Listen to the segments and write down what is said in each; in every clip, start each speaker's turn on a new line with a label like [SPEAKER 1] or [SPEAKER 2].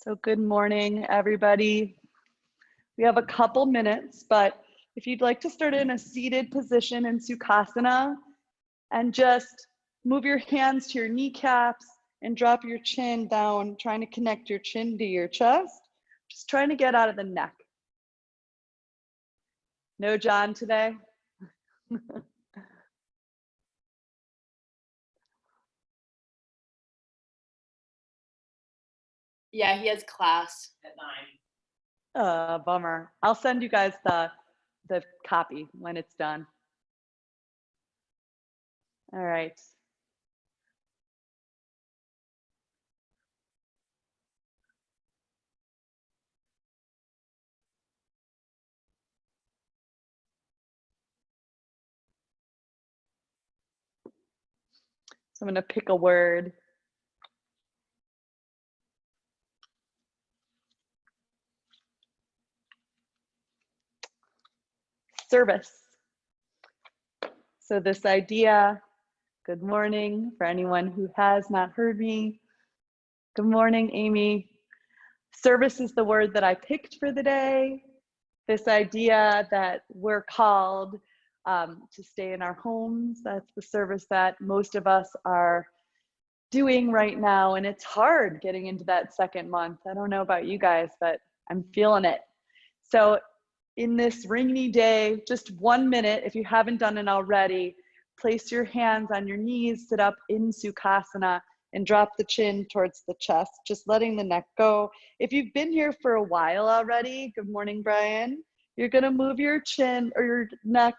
[SPEAKER 1] So good morning, everybody. We have a couple minutes, but if you'd like to start in a seated position in Sukhasana and just move your hands to your kneecaps and drop your chin down, trying to connect your chin to your chest, just trying to get out of the neck. No John today?
[SPEAKER 2] Yeah, he has class at 9.
[SPEAKER 1] Bummer. I'll send you guys the copy when it's done. All right. So I'm going to pick a word. Service. So this idea, good morning for anyone who has not heard me. Good morning, Amy. Service is the word that I picked for the day. This idea that we're called to stay in our homes. That's the service that most of us are doing right now. And it's hard getting into that second month. I don't know about you guys, but I'm feeling it. So in this rainy day, just 1 minute, if you haven't done it already, place your hands on your knees, sit up in Sukhasana, and drop the chin towards the chest, just letting the neck go. If you've been here for a while already, good morning, Brian, you're gonna move your chin or your neck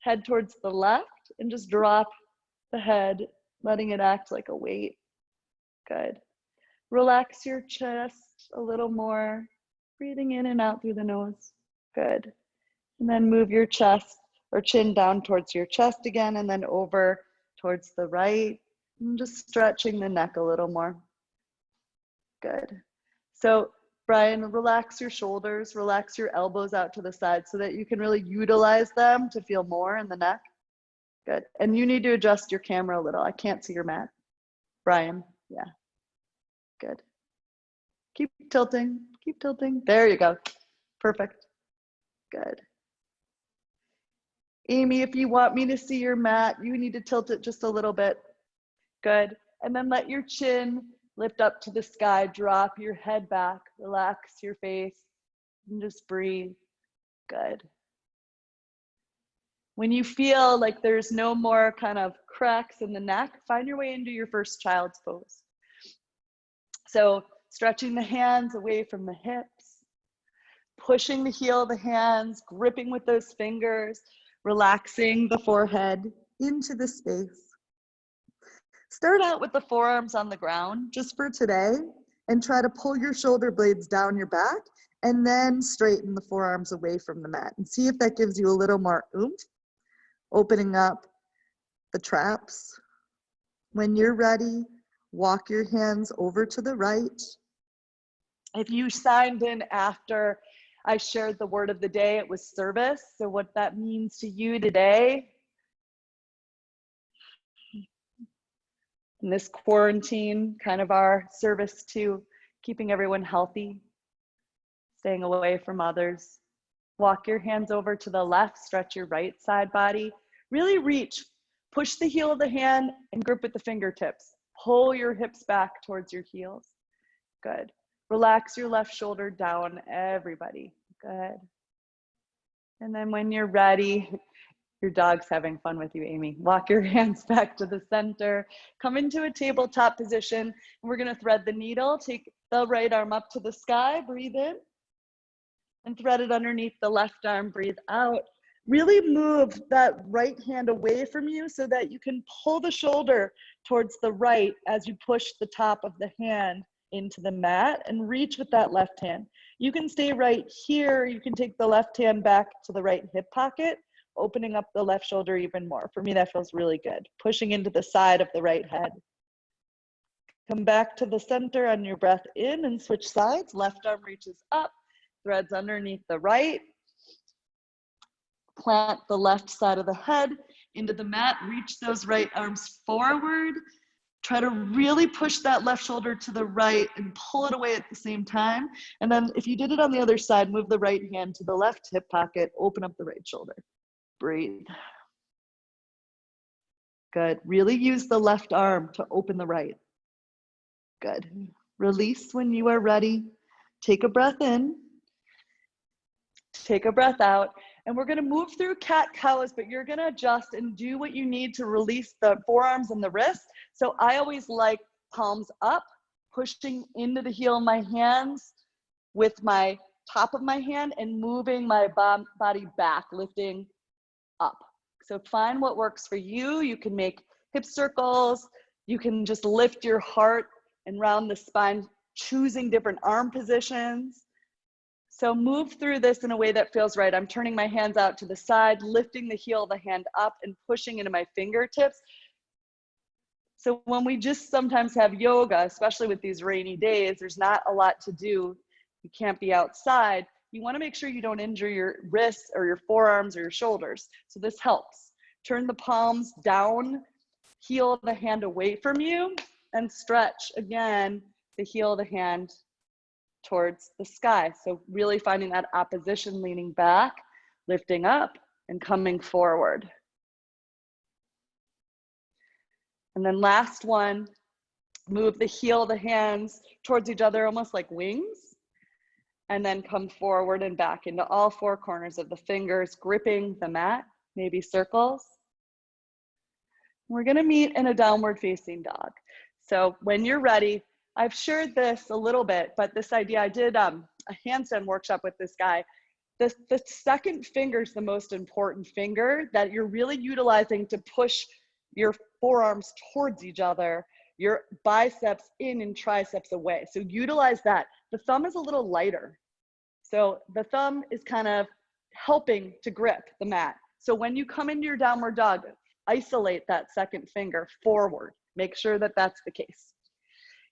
[SPEAKER 1] head towards the left and just drop the head, letting it act like a weight. Good. Relax your chest a little more, breathing in and out through the nose. Good. And then move your chest or chin down towards your chest again, and then over towards the right. And just stretching the neck a little more. Good. So Brian, relax your shoulders, relax your elbows out to the side so that you can really utilize them to feel more in the neck. Good. And you need to adjust your camera a little. I can't see your mat. Brian, yeah. Good. Keep tilting, keep tilting. There you go. Perfect. Good. Amy, if you want me to see your mat, you need to tilt it just a little bit. Good. And then let your chin lift up to the sky, drop your head back, relax your face, and just breathe. Good. When you feel like there's no more kind of cracks in the neck, find your way into your first child's pose. So stretching the hands away from the hips, pushing the heel of the hands, gripping with those fingers, relaxing the forehead into the space. Start out with the forearms on the ground just for today and try to pull your shoulder blades down your back and then straighten the forearms away from the mat and see if that gives you a little more oomph, opening up the traps. When you're ready, walk your hands over to the right. If you signed in after I shared the word of the day, it was service. So what that means to you today in this quarantine, kind of our service to keeping everyone healthy, staying away from others. Walk your hands over to the left, stretch your right side body. Really reach, push the heel of the hand and grip with the fingertips. Pull your hips back towards your heels. Good. Relax your left shoulder down, everybody. Good. And then when you're ready, your dog's having fun with you, Amy. Walk your hands back to the center. Come into a tabletop position. And we're going to thread the needle. Take the right arm up to the sky. Breathe in. And thread it underneath the left arm. Breathe out. Really move that right hand away from you so that you can pull the shoulder towards the right as you push the top of the hand into the mat and reach with that left hand. You can stay right here. You can take the left hand back to the right hip pocket, opening up the left shoulder even more. For me, that feels really good. Pushing into the side of the right head. Come back to the center on your breath in and switch sides. Left arm reaches up, threads underneath the right. Plant the left side of the head into the mat. Reach those right arms forward. Try to really push that left shoulder to the right and pull it away at the same time. And then if you did it on the other side, move the right hand to the left hip pocket, open up the right shoulder. Breathe. Good. Really use the left arm to open the right. Good. Release when you are ready. Take a breath in. Take a breath out. And we're going to move through cat-cows, but you're going to adjust and do what you need to release the forearms and the wrists. So I always like palms up, pushing into the heel of my hands with my top of my hand and moving my body back, lifting up. So find what works for you. You can make hip circles. You can just lift your heart and round the spine, choosing different arm positions. So move through this in a way that feels right. I'm turning my hands out to the side, lifting the heel of the hand up and pushing into my fingertips. So when we just sometimes have yoga, especially with these rainy days, there's not a lot to do. You can't be outside. You want to make sure you don't injure your wrists or your forearms or your shoulders. So this helps. Turn the palms down, heel of the hand away from you, and stretch again the heel of the hand towards the sky. So really finding that opposition, leaning back, lifting up, and coming forward. And then last one, move the heel of the hands towards each other, almost like wings. And then come forward and back into all four corners of the fingers, gripping the mat, maybe circles. We're gonna meet in a downward facing dog. So when you're ready, I've shared this a little bit, but this idea, I did a handstand workshop with this guy. The second finger is the most important finger that you're really utilizing to push your forearms towards each other, your biceps in and triceps away. So utilize that. The thumb is a little lighter. So the thumb is kind of helping to grip the mat. So when you come into your downward dog, isolate that second finger forward. Make sure that that's the case.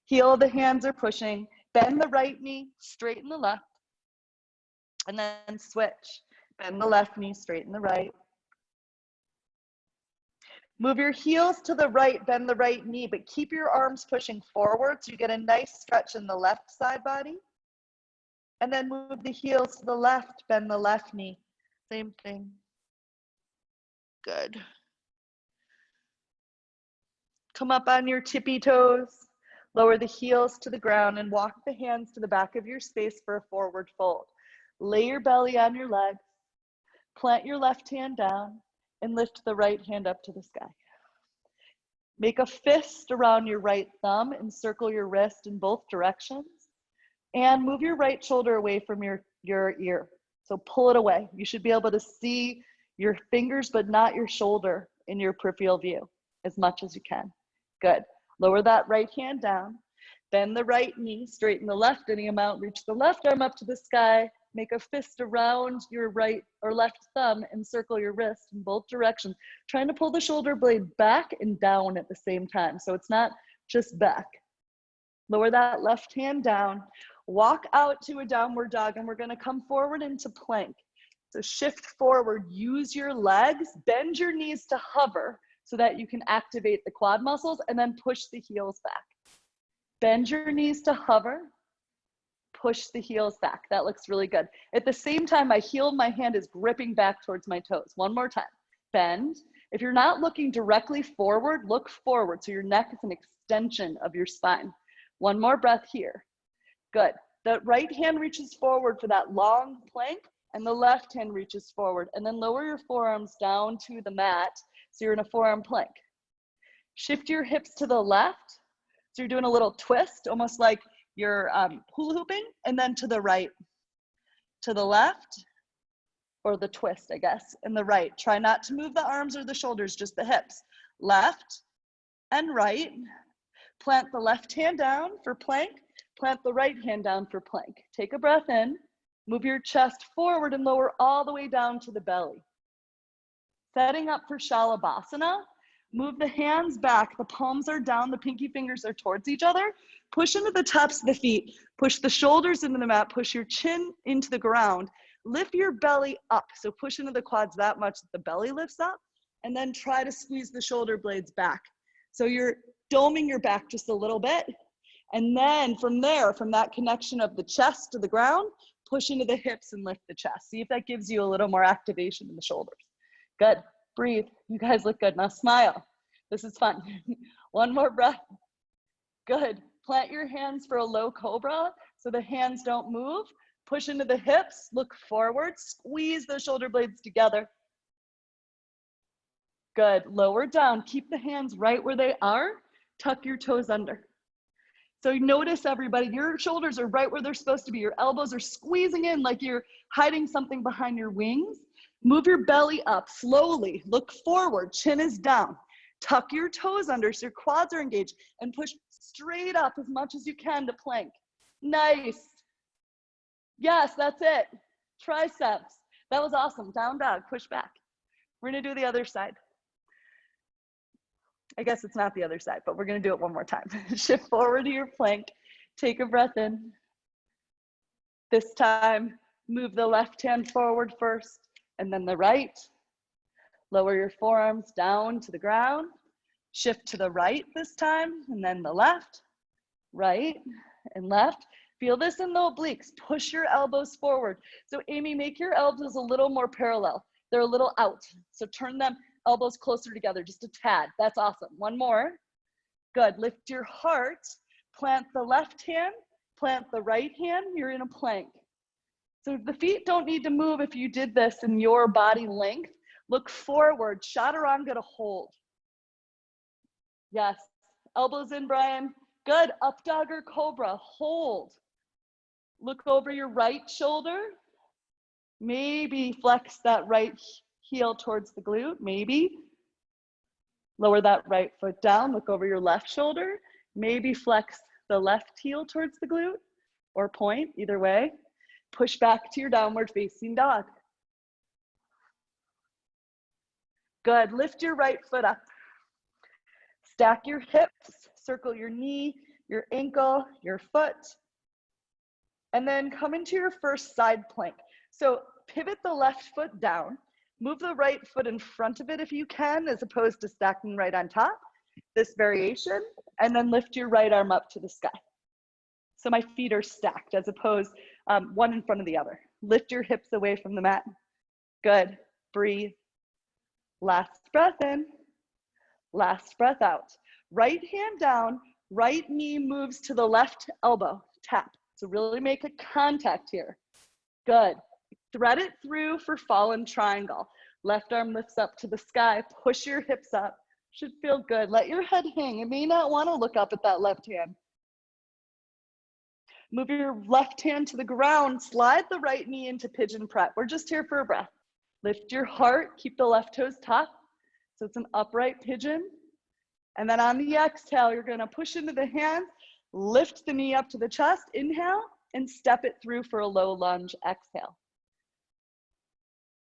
[SPEAKER 1] Heel of the hands are pushing. Bend the right knee, straighten the left. And then switch. Bend the left knee, straighten the right. Move your heels to the right, bend the right knee, but keep your arms pushing forward so you get a nice stretch in the left side body. And then move the heels to the left, bend the left knee. Same thing. Good. Come up on your tippy toes. Lower the heels to the ground and walk the hands to the back of your space for a forward fold. Lay your belly on your legs. Plant your left hand down and lift the right hand up to the sky. Make a fist around your right thumb and circle your wrist in both directions. And move your right shoulder away from your ear. So pull it away. You should be able to see your fingers, but not your shoulder in your peripheral view as much as you can. Good. Lower that right hand down. Bend the right knee, straighten the left any amount, reach the left arm up to the sky. Make a fist around your right or left thumb and circle your wrist in both directions, trying to pull the shoulder blade back and down at the same time. So it's not just back. Lower that left hand down. Walk out to a downward dog, and we're going to come forward into plank. So shift forward, use your legs, bend your knees to hover so that you can activate the quad muscles, and then push the heels back. Bend your knees to hover, push the heels back. That looks really good. At the same time, my heel of my hand is gripping back towards my toes. One more time. Bend. If you're not looking directly forward, look forward so your neck is an extension of your spine. One more breath here. Good. The right hand reaches forward for that long plank, and the left hand reaches forward. And then lower your forearms down to the mat so you're in a forearm plank. Shift your hips to the left. So you're doing a little twist, almost like you're hula hooping, and then to the right, to the left, or the twist, I guess, and the right. Try not to move the arms or the shoulders, just the hips. Left and right. Plant the left hand down for plank. Plant the right hand down for plank. Take a breath in. Move your chest forward and lower all the way down to the belly. Setting up for Shalabhasana. Move the hands back. The palms are down. The pinky fingers are towards each other. Push into the tops of the feet. Push the shoulders into the mat. Push your chin into the ground. Lift your belly up. So push into the quads that much that the belly lifts up. And then try to squeeze the shoulder blades back. So you're doming your back just a little bit. And then from there, from that connection of the chest to the ground, push into the hips and lift the chest. See if that gives you a little more activation in the shoulders. Good. Breathe. You guys look good. Now smile. This is fun. One more breath. Good. Plant your hands for a low cobra so the hands don't move. Push into the hips. Look forward. Squeeze the shoulder blades together. Good. Lower down. Keep the hands right where they are. Tuck your toes under. So notice, everybody, your shoulders are right where they're supposed to be. Your elbows are squeezing in like you're hiding something behind your wings. Move your belly up slowly. Look forward. Chin is down. Tuck your toes under so your quads are engaged and push straight up as much as you can to plank. Nice. Yes, that's it. Triceps. That was awesome. Down dog. Push back. We're going to do the other side. I guess it's not the other side, but we're going to do it one more time. Shift forward to your plank. Take a breath in. This time, move the left hand forward first, and then the right. Lower your forearms down to the ground. Shift to the right this time, and then the left, right, and left. Feel this in the obliques. Push your elbows forward. So Amy, make your elbows a little more parallel. They're a little out. So turn them elbows closer together, just a tad. That's awesome. One more. Good. Lift your heart. Plant the left hand. Plant the right hand. You're in a plank. So the feet don't need to move if you did this in your body length. Look forward. Chaturanga to hold. Yes. Elbows in, Brian. Good. Up dog or cobra. Hold. Look over your right shoulder. Maybe flex that right heel towards the glute, maybe. Lower that right foot down, look over your left shoulder. Maybe flex the left heel towards the glute or point, either way. Push back to your downward facing dog. Good, lift your right foot up. Stack your hips, circle your knee, your ankle, your foot. And then come into your first side plank. So pivot the left foot down. Move the right foot in front of it if you can, as opposed to stacking right on top, this variation, and then lift your right arm up to the sky. So my feet are stacked as opposed one in front of the other. Lift your hips away from the mat. Good, breathe. Last breath in, last breath out. Right hand down, right knee moves to the left elbow, tap. So really make a contact here. Good. Thread it through for fallen triangle. Left arm lifts up to the sky. Push your hips up. Should feel good. Let your head hang. You may not want to look up at that left hand. Move your left hand to the ground. Slide the right knee into pigeon prep. We're just here for a breath. Lift your heart. Keep the left toes tucked. So it's an upright pigeon. And then on the exhale, you're going to push into the hands. Lift the knee up to the chest. Inhale and step it through for a low lunge. Exhale.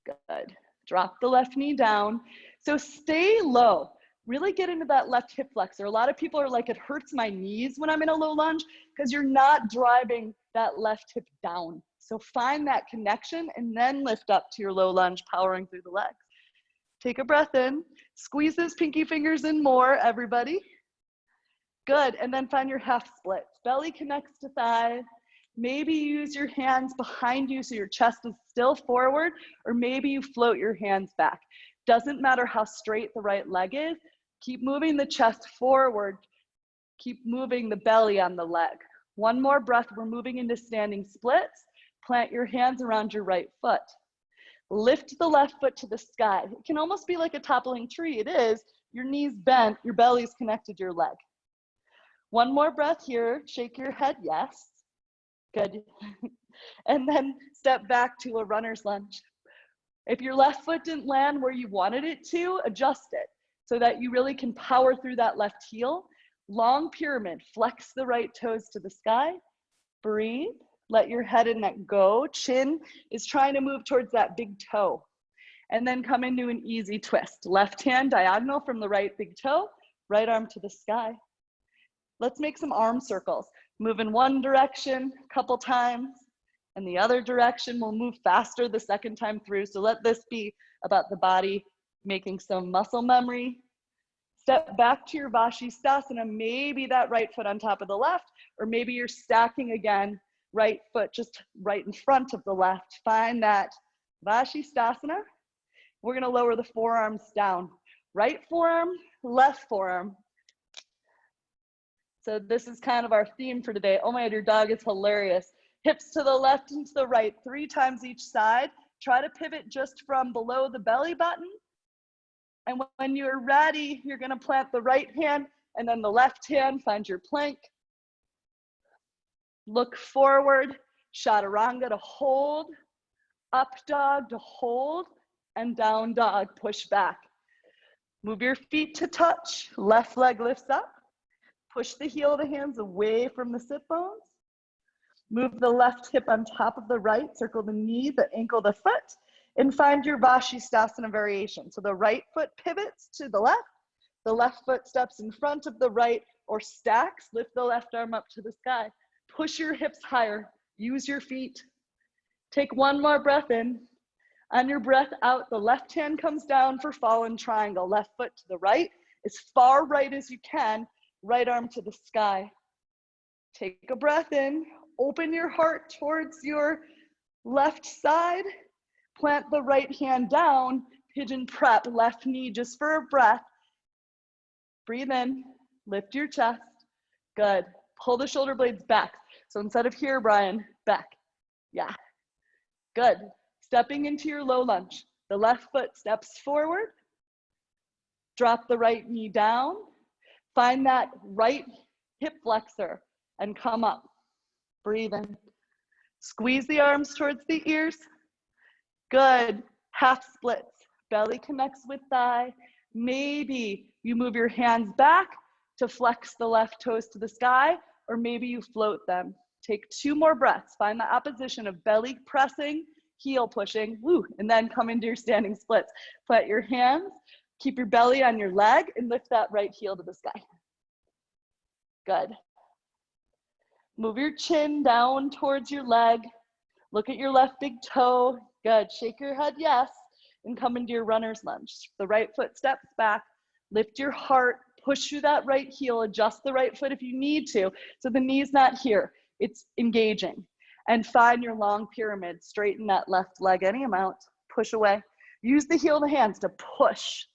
[SPEAKER 1] Good. Drop the left knee down. So stay low. Really get into that left hip flexor. A lot of people are like, it hurts my knees when I'm in a low lunge, because you're not driving that left hip down. So find that connection and then lift up to your low lunge, powering through the legs. Take a breath in. Squeeze those pinky fingers in more, everybody. Good. And then find your half splits. Belly connects to thigh. Maybe use your hands behind you so your chest is still forward, or maybe you float your hands back. Doesn't matter how straight the right leg is. Keep moving the chest forward. Keep moving the belly on the leg. One more breath. We're moving into standing splits. Plant your hands around your right foot. Lift the left foot to the sky. It can almost be like a toppling tree. It is. Your knees bent, your belly's connected to your leg. One more breath here. Shake your head, yes. Good. And then step back to a runner's lunge. If your left foot didn't land where you wanted it to, adjust it so that you really can power through that left heel. Long pyramid, flex the right toes to the sky. Breathe, let your head and neck go. Chin is trying to move towards that big toe. And then come into an easy twist. Left hand diagonal from the right big toe, right arm to the sky. Let's make some arm circles. Move in one direction a couple times, and the other direction. We'll move faster the second time through. So let this be about the body making some muscle memory. Step back to your Vashisthasana, maybe that right foot on top of the left, or maybe you're stacking again, right foot just right in front of the left. Find that Vashisthasana. We're gonna lower the forearms down. Right forearm, left forearm. So this is kind of our theme for today. Oh my God, your dog is hilarious. Hips to the left and to the right, 3 times each side. Try to pivot just from below the belly button. And when you're ready, you're gonna plant the right hand and then the left hand, find your plank. Look forward, chaturanga to hold, up dog to hold, and down dog, push back. Move your feet to touch, left leg lifts up. Push the heel of the hands away from the sit bones. Move the left hip on top of the right, circle the knee, the ankle, the foot, and find your Vashisthasana variation. So the right foot pivots to the left foot steps in front of the right or stacks, lift the left arm up to the sky. Push your hips higher, use your feet. Take one more breath in. On your breath out, the left hand comes down for fallen triangle. Left foot to the right, as far right as you can, right arm to the sky. Take a breath in, open your heart towards your left side, plant the right hand down, pigeon prep, left knee just for a breath. Breathe in, lift your chest, good. Pull the shoulder blades back. So instead of here, Brian, back, yeah, good. Stepping into your low lunge. The left foot steps forward. Drop the right knee down. Find that right hip flexor and come up. Breathe in. Squeeze the arms towards the ears. Good. Half splits. Belly connects with thigh. Maybe you move your hands back to flex the left toes to the sky, or maybe you float them. Take 2 more breaths. Find the opposition of belly pressing, heel pushing, woo, and then come into your standing splits. Plant your hands, keep your belly on your leg, and lift that right heel to the sky. Good. Move your chin down towards your leg. Look at your left big toe. Good. Shake your head, yes, and come into your runner's lunge. The right foot steps back. Lift your heart. Push through that right heel. Adjust the right foot if you need to. So the knee's not here. It's engaging. And find your long pyramid. Straighten that left leg any amount. Push away. Use the heel of the hands to push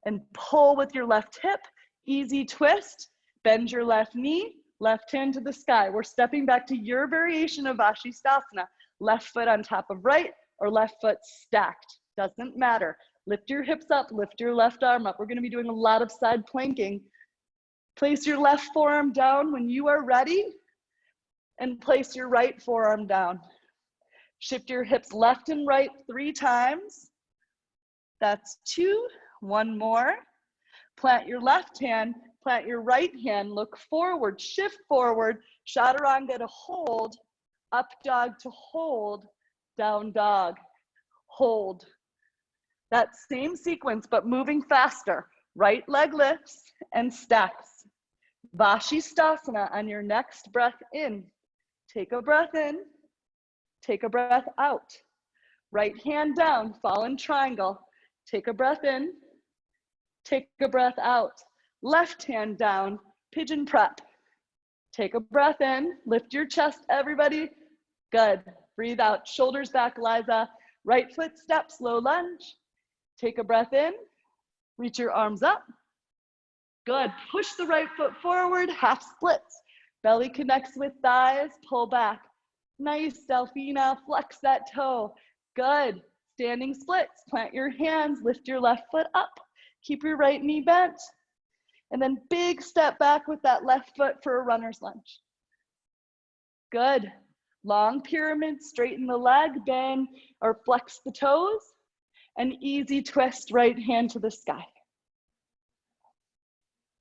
[SPEAKER 1] and pull with your left hip. Easy twist. Bend your left knee. Left hand to the sky. We're stepping back to your variation of Vashisthasana. Left foot on top of right or left foot stacked. Doesn't matter. Lift your hips up. Lift your left arm up. We're going to be doing a lot of side planking. Place your left forearm down when you are ready. And place your right forearm down. Shift your hips left and right 3 times. That's 2. 1 more. Plant your left hand, plant your right hand, look forward, shift forward, chaturanga to hold, up dog to hold, down dog, hold. That same sequence, but moving faster. Right leg lifts and stacks. Vashisthasana on your next breath in. Take a breath in, take a breath out. Right hand down, fallen triangle. Take a breath in, take a breath out. Left hand down, pigeon prep. Take a breath in, lift your chest, everybody. Good. Breathe out, shoulders back, Liza. Right foot steps, low lunge. Take a breath in, reach your arms up. Good. Push the right foot forward, half splits. Belly connects with thighs, pull back. Nice, Delfina, flex that toe. Good. Standing splits, plant your hands, lift your left foot up. Keep your right knee bent. And then big step back with that left foot for a runner's lunge. Good. Long pyramid, straighten the leg, bend or flex the toes. An easy twist, right hand to the sky.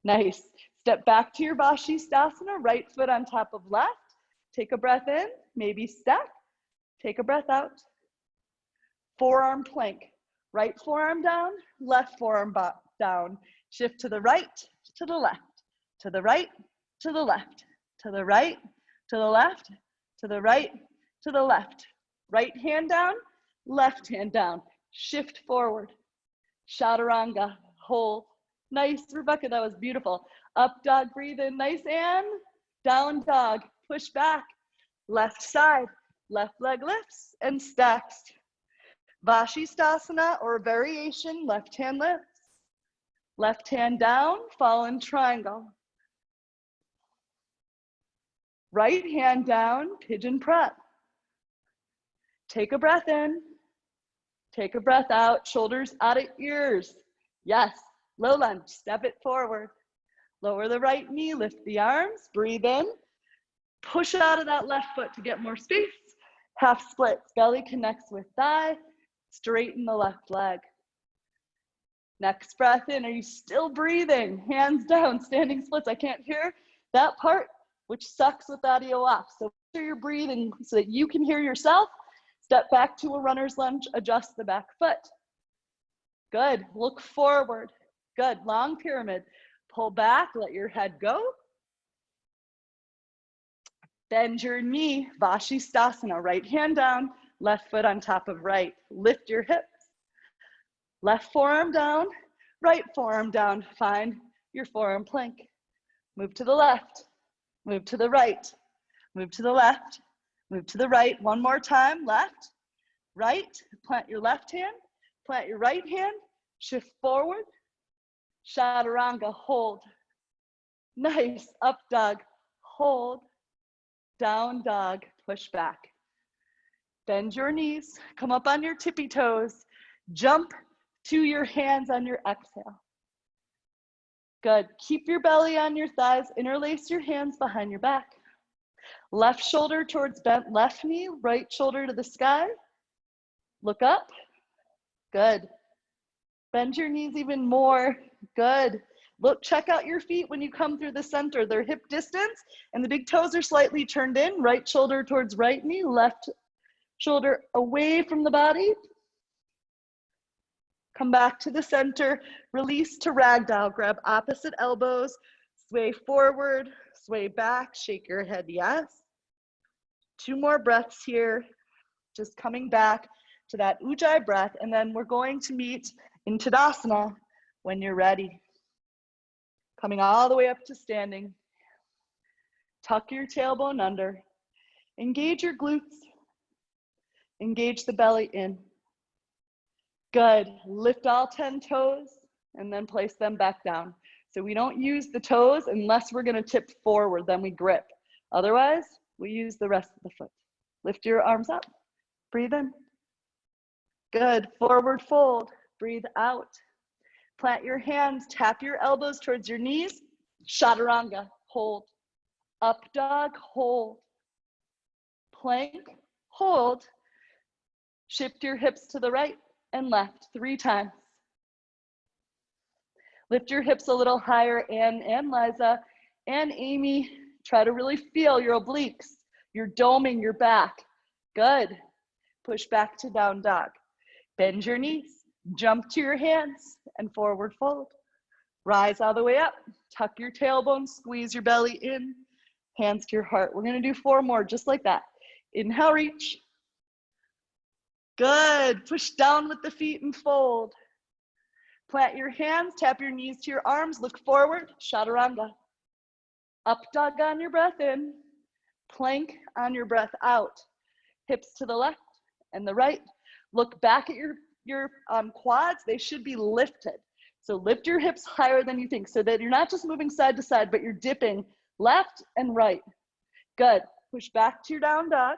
[SPEAKER 1] Nice. Step back to your Vashisthasana, right foot on top of left. Take a breath in, maybe step. Take a breath out. Forearm plank. Right forearm down, left forearm down. Shift to the right, to the left, to the right, to the left, to the right, to the left, to the right, to the left. Right hand down, left hand down. Shift forward. Chaturanga, hold. Nice, Rebecca, that was beautiful. Up dog, breathe in, nice, and down dog, push back. Left side, left leg lifts and stacks. Vashisthasana or variation, left hand lifts. Left hand down, fallen triangle. Right hand down, pigeon prep. Take a breath in. Take a breath out, shoulders out of ears. Yes, low lunge, step it forward. Lower the right knee, lift the arms, breathe in. Push out of that left foot to get more space. Half splits, belly connects with thigh. Straighten the left leg. Next breath in, are you still breathing? Hands down, standing splits. I can't hear that part, which sucks with audio off. So make sure you're breathing so that you can hear yourself. Step back to a runner's lunge, adjust the back foot. Good, look forward. Good, long pyramid. Pull back, let your head go. Bend your knee, Vashisthasana, right hand down, left foot on top of right. Lift your hips. Left forearm down, right forearm down. Find your forearm plank. Move to the left, move to the right, move to the left, move to the right. One more time, left, right. Plant your left hand, plant your right hand, shift forward. Chaturanga, hold. Nice, up dog, hold. Down dog, push back. Bend your knees, come up on your tippy toes. Jump to your hands on your exhale. Good, keep your belly on your thighs, interlace your hands behind your back. Left shoulder towards bent left knee, right shoulder to the sky. Look up, good. Bend your knees even more, good. Look, check out your feet when you come through the center. They're hip distance and the big toes are slightly turned in. Right shoulder towards right knee, left shoulder away from the body. Come back to the center, release to ragdoll. Grab opposite elbows, sway forward, sway back, shake your head, yes. 2 more breaths here, just coming back to that Ujjayi breath, and then we're going to meet in Tadasana when you're ready. Coming all the way up to standing. Tuck your tailbone under. Engage your glutes. Engage the belly in. Good. Lift all 10 toes and then place them back down. So we don't use the toes unless we're going to tip forward, then we grip. Otherwise, we use the rest of the foot. Lift your arms up. Breathe in. Good. Forward fold. Breathe out. Plant your hands, tap your elbows towards your knees. Chaturanga, hold. Up dog, hold. Plank, hold. Shift your hips to the right and left 3 times. Lift your hips a little higher, Ann and Liza and Amy. Try to really feel your obliques. You're doming your back. Good. Push back to down dog. Bend your knees. Jump to your hands and forward fold. Rise all the way up. Tuck your tailbone, squeeze your belly in. Hands to your heart. We're going to do 4 more just like that. Inhale, reach. Good. Push down with the feet and fold. Plant your hands, tap your knees to your arms, look forward, Chaturanga. Up dog on your breath in, plank on your breath out. Hips to the left and the right. Look back at your quads, they should be lifted. So lift your hips higher than you think so that you're not just moving side to side, but you're dipping left and right. Good. Push back to your down dog.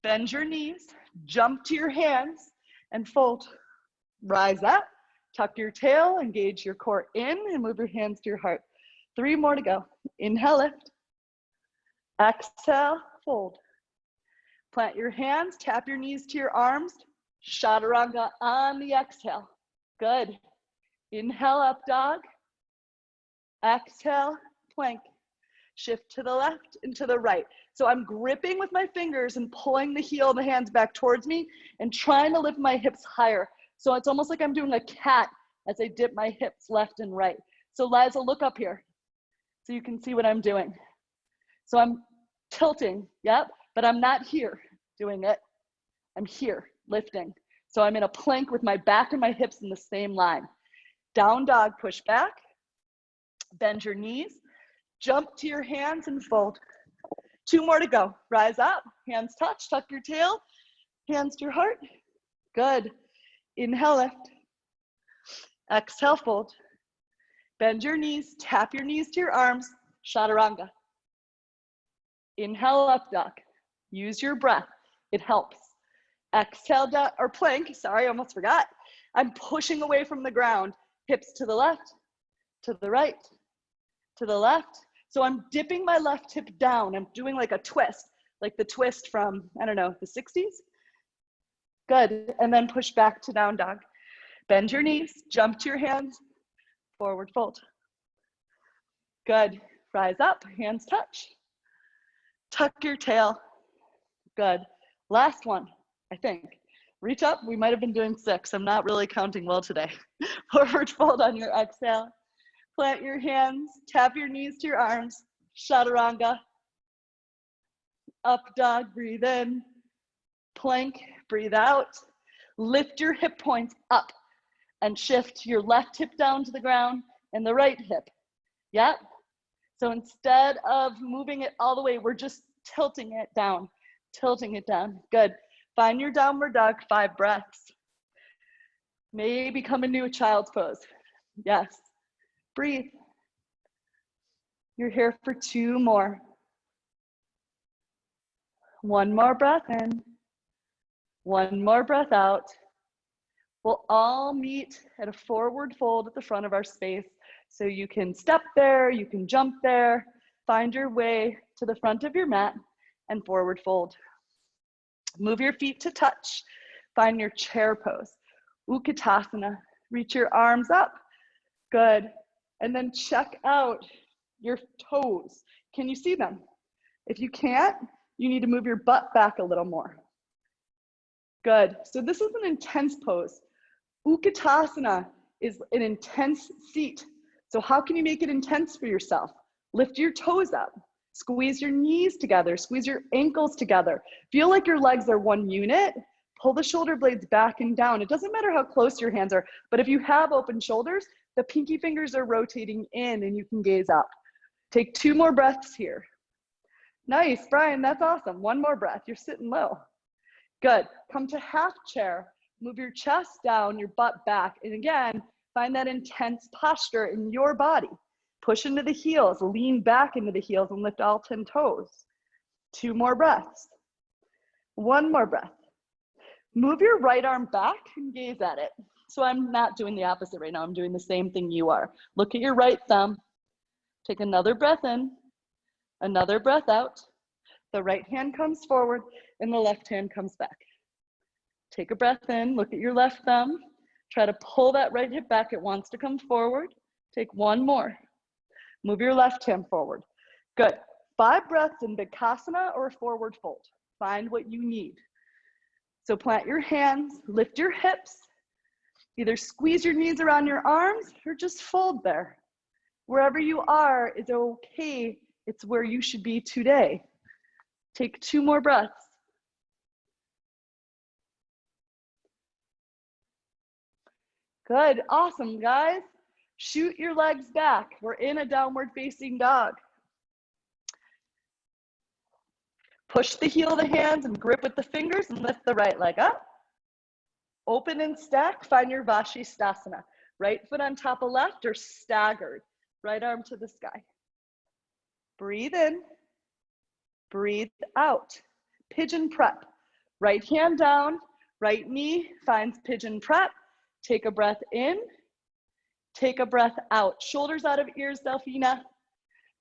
[SPEAKER 1] Bend your knees, jump to your hands and fold. Rise up, tuck your tail, engage your core in and move your hands to your heart. 3 more to go. Inhale, lift. Exhale, fold. Plant your hands, tap your knees to your arms. Chaturanga on the exhale. Good. Inhale, up dog. Exhale, plank. Shift to the left and to the right. So I'm gripping with my fingers and pulling the heel of the hands back towards me and trying to lift my hips higher. So it's almost like I'm doing a cat as I dip my hips left and right. So Liza, look up here so you can see what I'm doing. So I'm tilting, yep, but I'm not here doing it. I'm here lifting. So I'm in a plank with my back and my hips in the same line. Down dog, push back. Bend your knees. Jump to your hands and fold. 2 more to go. Rise up, hands touch, tuck your tail, hands to your heart. Good. Inhale, lift. Exhale, fold. Bend your knees, tap your knees to your arms, chaturanga. Inhale, up dog. Use your breath, it helps. Exhale, or plank, sorry, almost forgot. I'm pushing away from the ground, hips to the left, to the right, to the left. So I'm dipping my left hip down. I'm doing like a twist, like the twist from, I don't know, the 60s. Good, and then push back to down dog. Bend your knees, jump to your hands, forward fold. Good, rise up, hands touch. Tuck your tail, good. Last one, I think. Reach up, we might have been doing 6. I'm not really counting well today. Forward fold on your exhale. Plant your hands, tap your knees to your arms, chaturanga. Up dog, breathe in. Plank, breathe out. Lift your hip points up and shift your left hip down to the ground and the right hip. Yep. So instead of moving it all the way, we're just tilting it down, tilting it down. Good. Find your downward dog, 5 breaths. Maybe come into a child's pose. Yes. Breathe. You're here for 2 more. 1 more breath in. 1 more breath out. We'll all meet at a forward fold at the front of our space. So you can step there, you can jump there, find your way to the front of your mat and forward fold. Move your feet to touch. Find your chair pose. Utkatasana. Reach your arms up. Good. And then check out your toes. Can you see them? If you can't, you need to move your butt back a little more. Good. So this is an intense pose. Utkatasana is an intense seat. So how can you make it intense for yourself? Lift your toes up. Squeeze your knees together. Squeeze your ankles together. Feel like your legs are one unit. Pull the shoulder blades back and down. It doesn't matter how close your hands are, but if you have open shoulders, the pinky fingers are rotating in and you can gaze up. Take 2 more breaths here. Nice, Brian, that's awesome. 1 more breath, you're sitting low. Good, come to half chair. Move your chest down, your butt back. And again, find that intense posture in your body. Push into the heels, lean back into the heels and lift all 10 toes. 2 more breaths. 1 more breath. Move your right arm back and gaze at it. So I'm not doing the opposite right now. I'm doing the same thing you are. Look at your right thumb. Take another breath in, another breath out. The right hand comes forward and the left hand comes back. Take a breath in, look at your left thumb. Try to pull that right hip back. It wants to come forward. Take 1 more. Move your left hand forward. Good. 5 breaths in Vinyasa or forward fold. Find what you need. So plant your hands, lift your hips. Either squeeze your knees around your arms or just fold there. Wherever you are is okay. It's where you should be today. Take 2 more breaths. Good, awesome, guys. Shoot your legs back. We're in a downward facing dog. Push the heel of the hands and grip with the fingers and lift the right leg up. Open and stack, find your Vashisthasana. Right foot on top of left or staggered. Right arm to the sky. Breathe in, breathe out. Pigeon prep. Right hand down, right knee finds pigeon prep. Take a breath in, take a breath out. Shoulders out of ears, Delphina.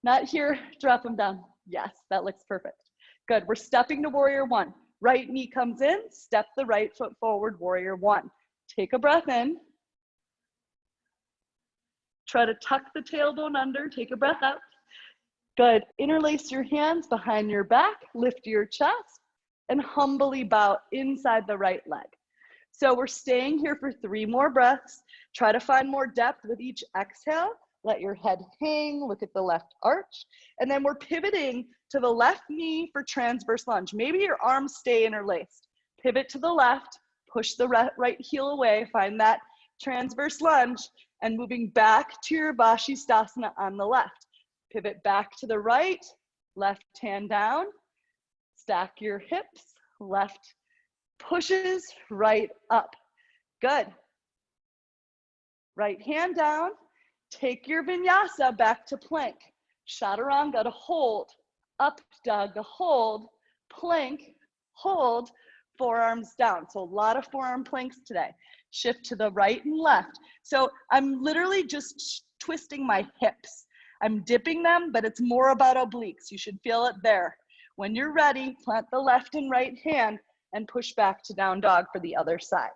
[SPEAKER 1] Not here, drop them down. Yes, that looks perfect. Good, we're stepping to warrior 1. Right knee comes in, step the right foot forward, warrior 1. Take a breath in. Try to tuck the tailbone under, take a breath out. Good, interlace your hands behind your back, lift your chest, and humbly bow inside the right leg. So we're staying here for 3 more breaths. Try to find more depth with each exhale. Let your head hang, look at the left arch. And then we're pivoting to the left knee for transverse lunge. Maybe your arms stay interlaced. Pivot to the left, push the right heel away, find that transverse lunge. and moving back to your Vashisthasana on the left. Pivot back to the right, left hand down, stack your hips, left pushes, right up. Good. Right hand down, take your vinyasa back to plank. Chaturanga to hold, up dog to hold, plank, hold, forearms down. So a lot of forearm planks today. Shift to the right and left. So I'm literally just twisting my hips. I'm dipping them, but it's more about obliques. You should feel it there. When you're ready, plant the left and right hand and push back to down dog for the other side.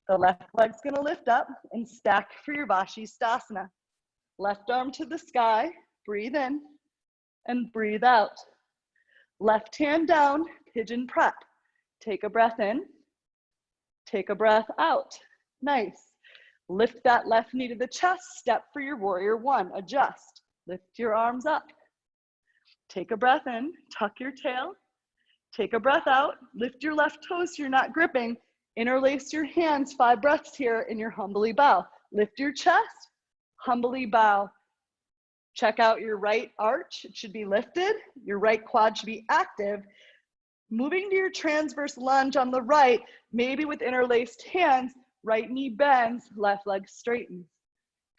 [SPEAKER 1] The left leg's gonna lift up and stack for your Vashisthasana. Left arm to the sky, breathe in and breathe out. Left hand down, pigeon prep. Take a breath in, take a breath out. Nice. Lift that left knee to the chest, step for your warrior one, adjust. Lift your arms up. Take a breath in, tuck your tail. Take a breath out, lift your left toes so you're not gripping. Interlace your hands, 5 breaths here in your humbly bow. Lift your chest, humbly bow. Check out your right arch, it should be lifted. Your right quad should be active. Moving to your transverse lunge on the right, maybe with interlaced hands, right knee bends, left leg straightens.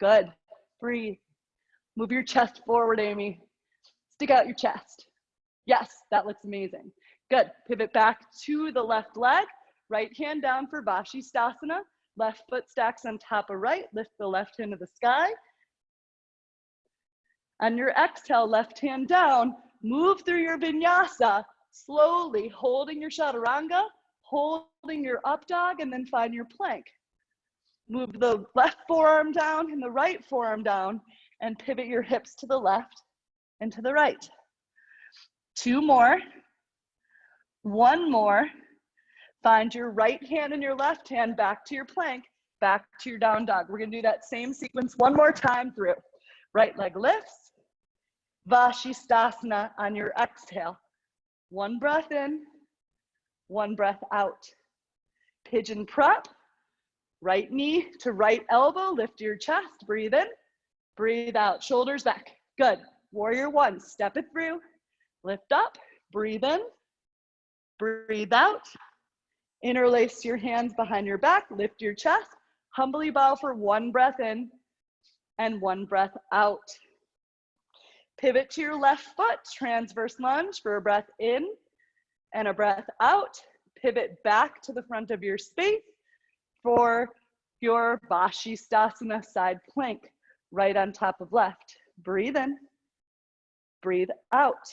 [SPEAKER 1] Good, breathe. Move your chest forward, Amy. Stick out your chest. Yes, that looks amazing. Good, pivot back to the left leg, right hand down for Vashisthasana, left foot stacks on top of right, lift the left hand to the sky. On your exhale, left hand down, move through your vinyasa, slowly holding your chaturanga, holding your up dog, and then find your plank. Move the left forearm down and the right forearm down, and pivot your hips to the left and to the right. 2 more. 1 more. Find your right hand and your left hand back to your plank, back to your down dog. We're gonna do that same sequence 1 more time through. Right leg lifts, Vashisthasana on your exhale. 1 breath in, 1 breath out. Pigeon prep, right knee to right elbow, lift your chest, breathe in, breathe out, shoulders back. Good, warrior one, step it through, lift up, breathe in, breathe out. Interlace your hands behind your back, lift your chest, humbly bow for 1 breath in and 1 breath out. Pivot to your left foot, transverse lunge for a breath in and a breath out. Pivot back to the front of your space for your Vashisthasana side plank, right on top of left. Breathe in, breathe out.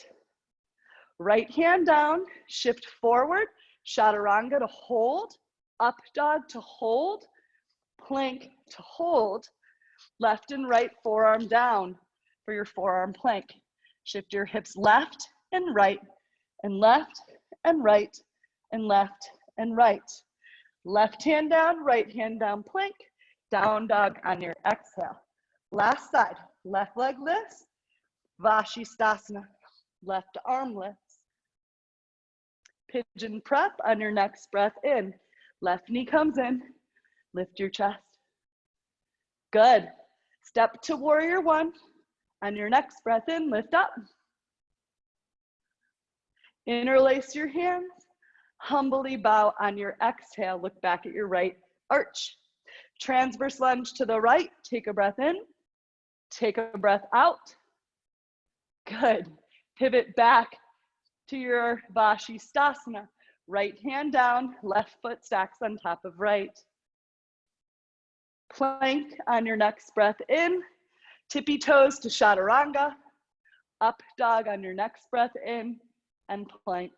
[SPEAKER 1] Right hand down, shift forward, chaturanga to hold, up dog to hold, plank to hold, left and right forearm down for your forearm plank. Shift your hips left and right and left and right and left and right. Left hand down, right hand down plank, down dog on your exhale. Last side, left leg lifts, Vashisthasana, left arm lifts. Pigeon prep on your next breath in. Left knee comes in, lift your chest. Good. Step to warrior one. On your next breath in, lift up. Interlace your hands. Humbly bow on your exhale. Look back at your right arch. Transverse lunge to the right. Take a breath in. Take a breath out. Good. Pivot back to your Vashisthasana. Right hand down, left foot stacks on top of right. Plank on your next breath in. Tippy toes to chaturanga. Up dog on your next breath in and plank.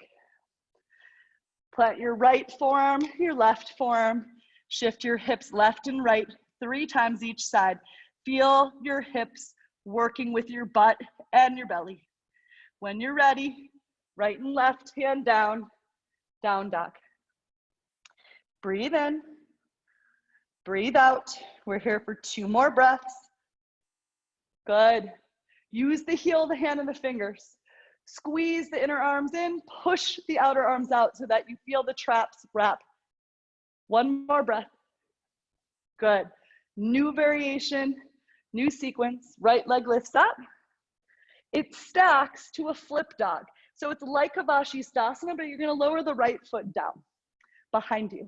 [SPEAKER 1] Plant your right forearm, your left forearm. Shift your hips left and right 3 times each side. Feel your hips working with your butt and your belly. When you're ready, right and left hand down, down dog. Breathe in, breathe out. We're here for 2 more breaths. Good. Use the heel of the hand and the fingers. Squeeze the inner arms in, push the outer arms out so that you feel the traps wrap. 1 more breath. Good. New variation, new sequence. Right leg lifts up. It stacks to a flip dog. So it's like a Vashisthasana, but you're gonna lower the right foot down behind you.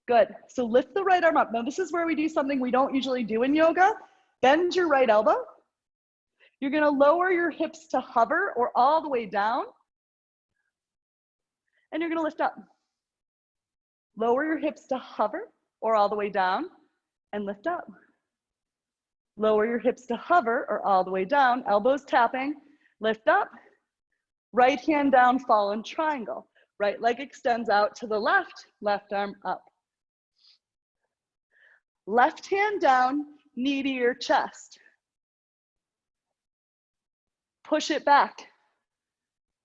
[SPEAKER 1] Good, so lift the right arm up. Now this is where we do something we don't usually do in yoga. Bend your right elbow. You're gonna lower your hips to hover or all the way down. And you're gonna lift up. Lower your hips to hover or all the way down and lift up. Lower your hips to hover or all the way down, elbows tapping, lift up. Right hand down, fallen triangle. Right leg extends out to the left, left arm up. Left hand down, knee to your chest. Push it back.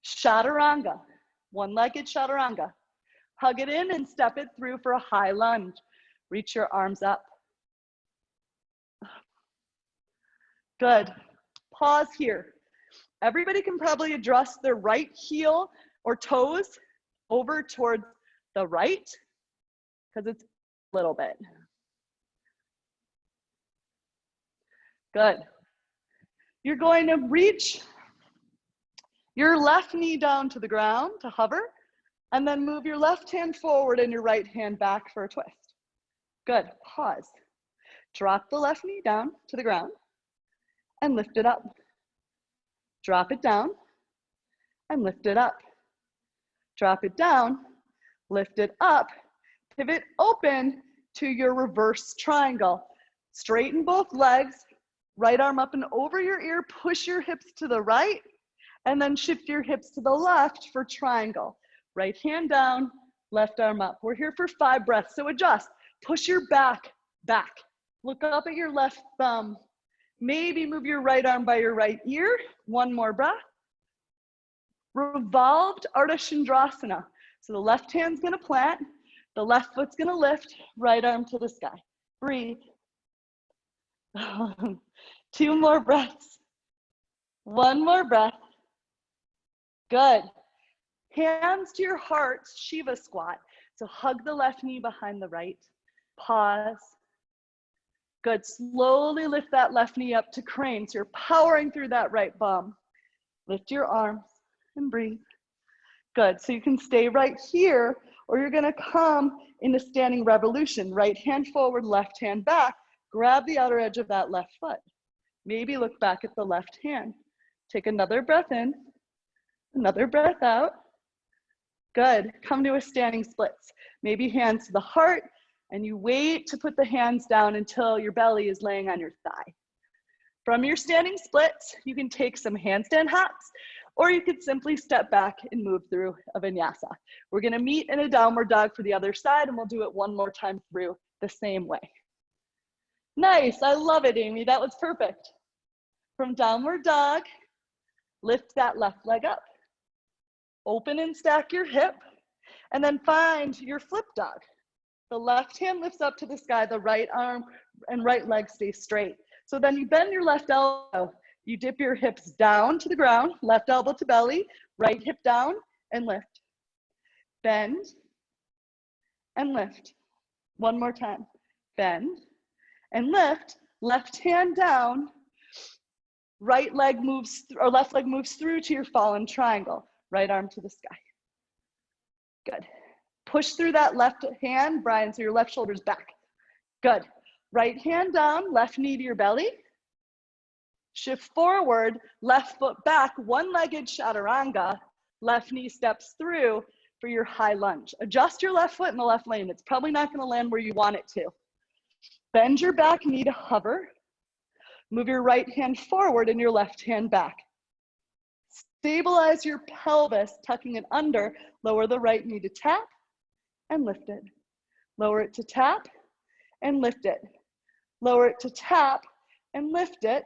[SPEAKER 1] Chaturanga, one-legged chaturanga. Hug it in and step it through for a high lunge. Reach your arms up. Good. Pause here. Everybody can probably adjust their right heel or toes over towards the right because it's a little bit. Good. You're going to reach your left knee down to the ground to hover, and then move your left hand forward and your right hand back for a twist. Good. Pause. Drop the left knee down to the ground and lift it up. Drop it down and lift it up. Drop it down, lift it up, pivot open to your reverse triangle. Straighten both legs, right arm up and over your ear, push your hips to the right, and then shift your hips to the left for triangle. Right hand down, left arm up. We're here for 5 breaths, so adjust. Push your back. Look up at your left thumb. Maybe move your right arm by your right ear. 1 more breath. Revolved Ardha Chandrasana. So the left hand's gonna plant, the left foot's gonna lift, right arm to the sky. Breathe. 2 more breaths. 1 more breath. Good. Hands to your heart, Shiva squat. So hug the left knee behind the right. Pause. Good, slowly lift that left knee up to crane. So you're powering through that right bum. Lift your arms and breathe. Good, so you can stay right here, or you're gonna come into standing revolution. Right hand forward, left hand back. Grab the outer edge of that left foot. Maybe look back at the left hand. Take another breath in, another breath out. Good, come to a standing splits. Maybe hands to the heart, and you wait to put the hands down until your belly is laying on your thigh. From your standing splits, you can take some handstand hops, or you could simply step back and move through a vinyasa. We're gonna meet in a downward dog for the other side, and we'll do it 1 more time through the same way. Nice, I love it, Amy, that was perfect. From downward dog, lift that left leg up. Open and stack your hip, and then find your flip dog. The left hand lifts up to the sky, the right arm and right leg stay straight. So then you bend your left elbow, you dip your hips down to the ground, left elbow to belly, right hip down and lift. Bend and lift. 1 more time. Bend and lift, left hand down, right leg moves, or left leg moves through to your fallen triangle, right arm to the sky. Good. Push through that left hand, Brian, so your left shoulder's back. Good. Right hand down, left knee to your belly. Shift forward, left foot back, one-legged chaturanga. Left knee steps through for your high lunge. Adjust your left foot in the left lane. It's probably not gonna land where you want it to. Bend your back knee to hover. Move your right hand forward and your left hand back. Stabilize your pelvis, tucking it under. Lower the right knee to tap and lift it. Lower it to tap and lift it. Lower it to tap and lift it.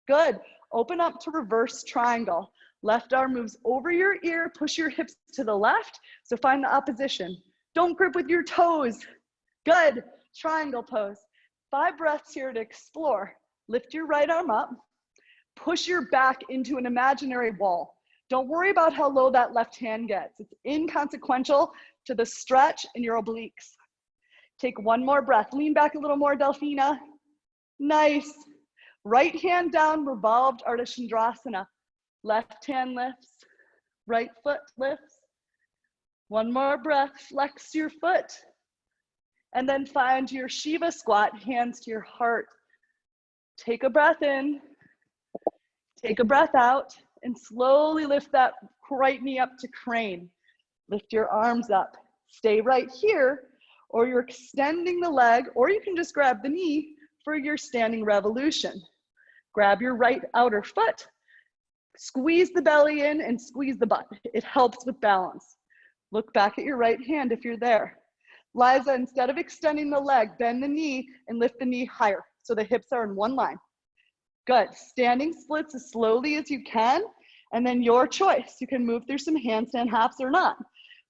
[SPEAKER 1] Good. Open up to reverse triangle. Left arm moves over your ear. Push your hips to the left. So find the opposition. Don't grip with your toes. Good. Triangle pose. 5 breaths here to explore. Lift your right arm up. Push your back into an imaginary wall. Don't worry about how low that left hand gets. It's inconsequential to the stretch in your obliques. Take one more breath. Lean back a little more, Delfina. Nice. Right hand down, revolved Ardha. Left hand lifts, right foot lifts. One more breath, flex your foot. And then find your Shiva squat, hands to your heart. Take a breath in, take a breath out, and slowly lift that right knee up to crane. Lift your arms up. Stay right here, or you're extending the leg, or you can just grab the knee for your standing revolution. Grab your right outer foot, squeeze the belly in and squeeze the butt. It helps with balance. Look back at your right hand if you're there. Liza, instead of extending the leg, bend the knee and lift the knee higher so the hips are in one line. Good. Standing splits as slowly as you can, and then your choice. You can move through some handstand hops or not.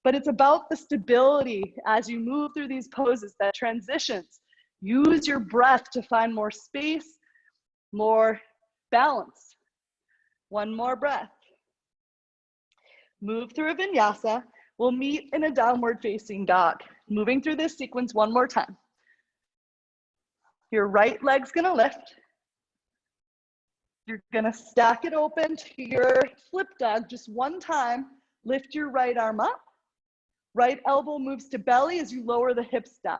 [SPEAKER 1] But it's about the stability as you move through these poses, that transitions. Use your breath to find more space, more balance. One more breath. Move through a vinyasa. We'll meet in a downward facing dog. Moving through this sequence one more time. Your right leg's gonna lift. You're gonna stack it open to your flip dog just one time. Lift your right arm up. Right elbow moves to belly as you lower the hips down.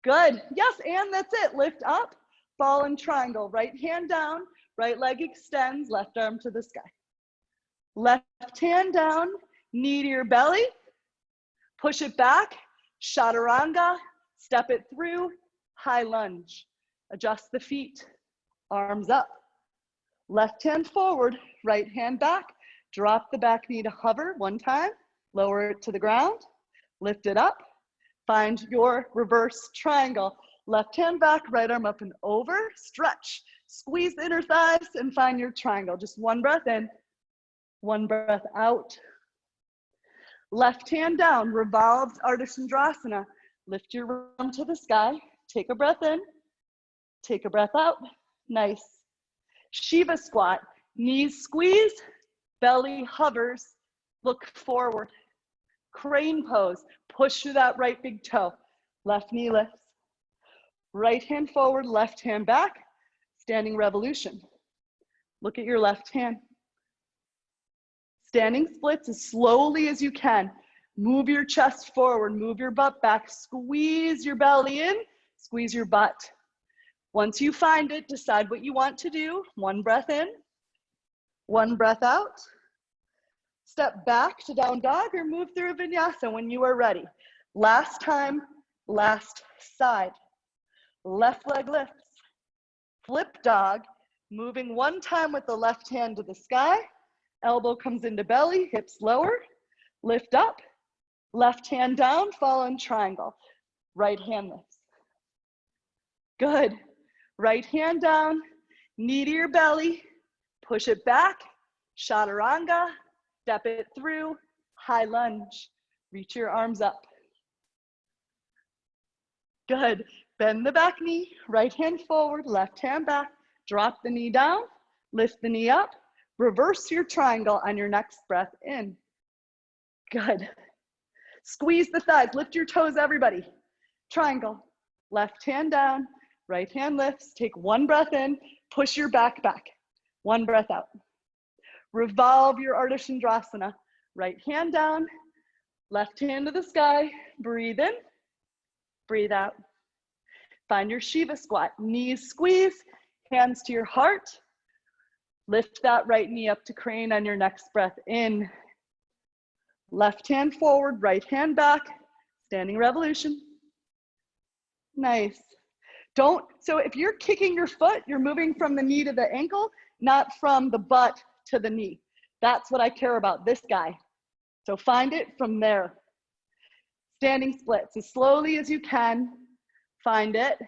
[SPEAKER 1] Good. Yes, and that's it. Lift up, ball and triangle. Right hand down, right leg extends, left arm to the sky. Left hand down, knee to your belly. Push it back, chaturanga, step it through, high lunge. Adjust the feet, arms up. Left hand forward, right hand back. Drop the back knee to hover one time. Lower it to the ground, lift it up, find your reverse triangle. Left hand back, right arm up and over, stretch. Squeeze the inner thighs and find your triangle. Just one breath in, one breath out. Left hand down, revolved Ardha. Lift your arm to the sky, take a breath in, take a breath out. Nice. Shiva squat, knees squeeze, belly hovers, look forward. Crane pose, push through that right big toe. Left knee lifts. Right hand forward, left hand back. Standing revolution. Look at your left hand. Standing splits as slowly as you can. Move your chest forward, move your butt back, squeeze your belly in, squeeze your butt. Once you find it, decide what you want to do. One breath in, one breath out. Step back to down dog or move through a vinyasa when you are ready. Last time, last side. Left leg lifts. Flip dog, moving one time with the left hand to the sky. Elbow comes into belly, hips lower. Lift up, left hand down, fall in triangle. Right hand lifts. Good. Right hand down, knee to your belly. Push it back, chaturanga. Step it through, high lunge. Reach your arms up. Good. Bend the back knee, right hand forward, left hand back. Drop the knee down, lift the knee up. Reverse your triangle on your next breath in. Good. Squeeze the thighs, lift your toes, everybody. Triangle. Left hand down, right hand lifts. Take one breath in, push your back back. One breath out. Revolve your Ardha. Right hand down, left hand to the sky. Breathe in, breathe out. Find your Shiva squat. Knees squeeze, hands to your heart. Lift that right knee up to crane on your next breath in. Left hand forward, right hand back. Standing revolution. Nice. So if you're kicking your foot, you're moving from the knee to the ankle, not from the butt to the knee. That's what I care about, this guy. So find it from there. Standing splits as slowly as you can. Find it.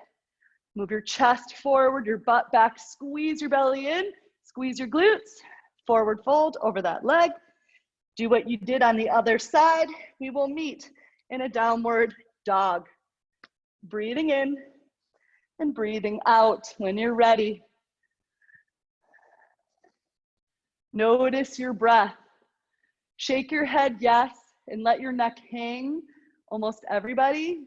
[SPEAKER 1] Move your chest forward, your butt back, squeeze your belly in, squeeze your glutes, forward fold over that leg. Do what you did on the other side. We will meet in a downward dog. Breathing in and breathing out when you're ready. Notice your breath. Shake your head, yes, and let your neck hang. Almost everybody.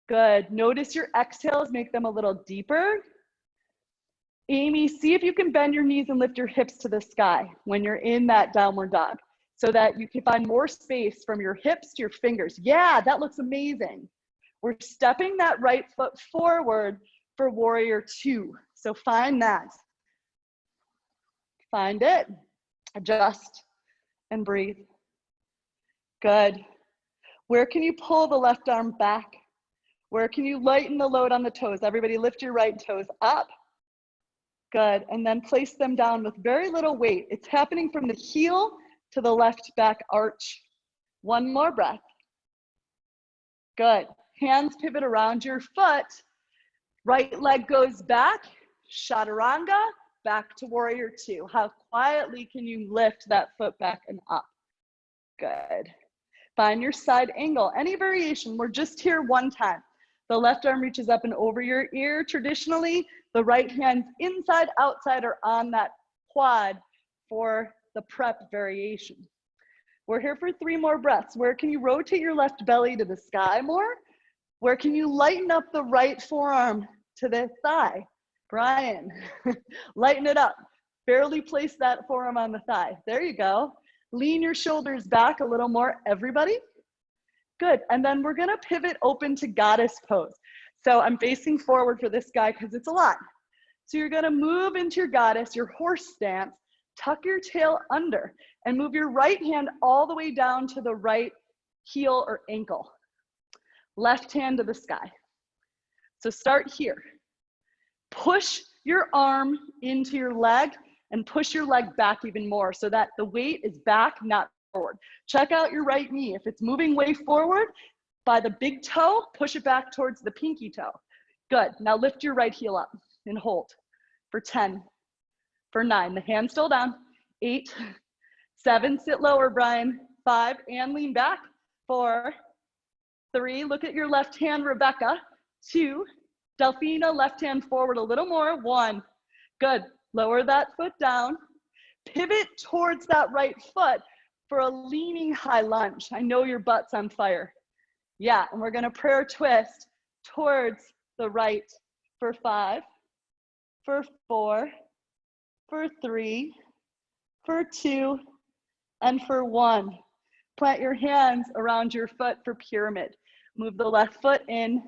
[SPEAKER 1] Good. Notice your exhales, make them a little deeper. Amy, see if you can bend your knees and lift your hips to the sky when you're in that downward dog so that you can find more space from your hips to your fingers. Yeah, that looks amazing. We're stepping that right foot forward for warrior two. So find that. Find it, adjust, and breathe. Good. Where can you pull the left arm back? Where can you lighten the load on the toes? Everybody lift your right toes up. Good, and then place them down with very little weight. It's happening from the heel to the left back arch. One more breath. Good, hands pivot around your foot. Right leg goes back, chaturanga, back to warrior two. How quietly can you lift that foot back and up? Good. Find your side angle, any variation. We're just here one time. The left arm reaches up and over your ear. Traditionally, the right hand's inside, outside, or on that quad for the prep variation. We're here for 3 more breaths. Where can you rotate your left belly to the sky more? Where can you lighten up the right forearm to the thigh? Brian, lighten it up. Barely place that forearm on the thigh. There you go. Lean your shoulders back a little more, everybody. Good, and then we're gonna pivot open to goddess pose. So I'm facing forward for this guy because it's a lot. So you're gonna move into your goddess, your horse stance, tuck your tail under, and move your right hand all the way down to the right heel or ankle. Left hand to the sky. So start here. Push your arm into your leg and push your leg back even more so that the weight is back, not forward. Check out your right knee. If it's moving way forward by the big toe, push it back towards the pinky toe. Good. Now lift your right heel up and hold for 10, for 9. The hand's still down. 8, 7, sit lower, Brian. 5, and lean back. 4, 3, look at your left hand, Rebecca. 2, Delphina, left hand forward a little more. 1, good. Lower that foot down. Pivot towards that right foot for a leaning high lunge. I know your butt's on fire. Yeah, and we're gonna prayer twist towards the right for 5, for 4, for 3, for 2, and for 1. Plant your hands around your foot for pyramid. Move the left foot in.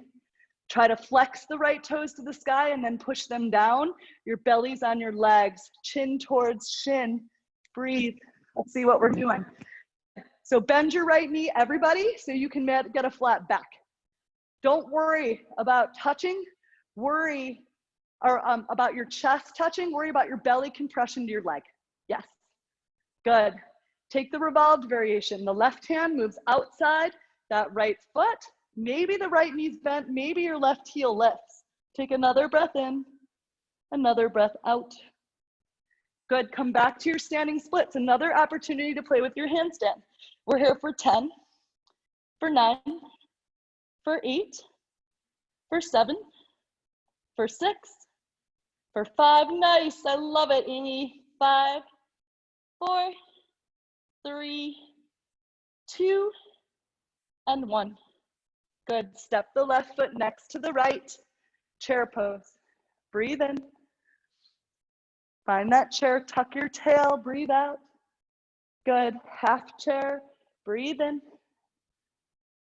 [SPEAKER 1] Try to flex the right toes to the sky and then push them down. Your belly's on your legs, chin towards shin. Breathe. Let's see what we're doing. So bend your right knee, everybody, so you can get a flat back. Don't worry about touching. Worry about your chest touching. Worry about your belly compression to your leg. Yes. Good. Take the revolved variation. The left hand moves outside that right foot. Maybe the right knee's bent. Maybe your left heel lifts. Take another breath in, another breath out. Good. Come back to your standing splits. Another opportunity to play with your handstand. We're here for 10, for 9, for 8, for 7, for 6, for 5. Nice. I love it, Amy. 5, 4, 3, 2, and 1. Good. Step the left foot next to the right. Chair pose. Breathe in. Find that chair. Tuck your tail. Breathe out. Good. Half chair. Breathe in.